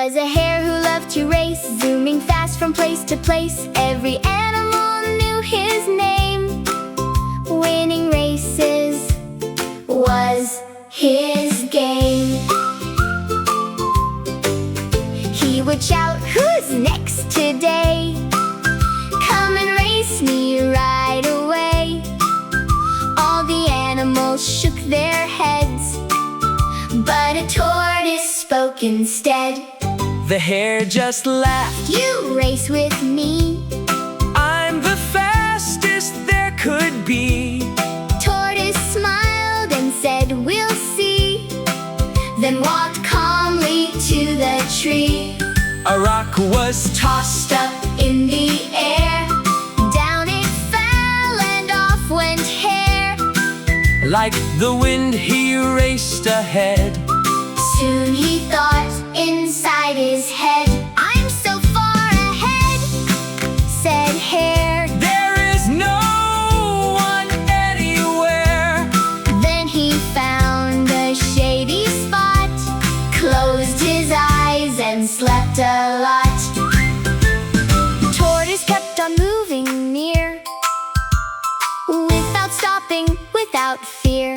was a hare who loved to race, zooming fast from place to place. Every animal knew his name. Winning races was his game. He would shout, "Who's next today? Come and race me right away." All the animals shook their heads, but a tortoise spoke instead. The hare just laughed. "You race with me." "I'm the fastest there could be." Tortoise smiled and said, "We'll see." Then walked calmly to the tree. A rock was Tossed up in the air, down it fell and off went Hare. like the wind, he raced ahead. Soon he thought inside his head, "I'm so far ahead," said Hare. "There is no one anywhere." Then he found a shady spot, closed his eyes and slept a lot. Tortoise kept on moving near, without stopping, without fear.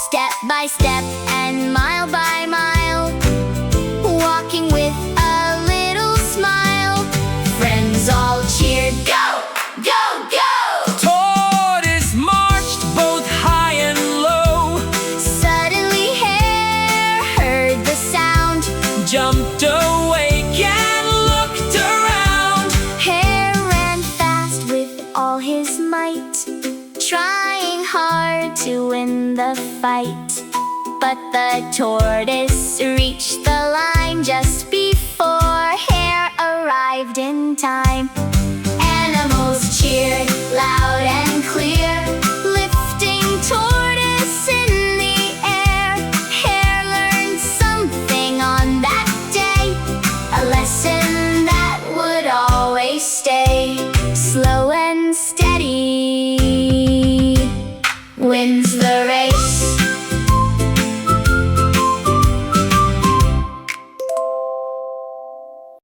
Step by step and mile by mile, walking with a little smile. Friends all cheered, "Go, go, go!" Tortoise marched both high and low. Suddenly Hare heard the sound, Jumped awake and looked around. Hare ran fast with all his might, trying hard to win the fight. But the tortoise reached the line just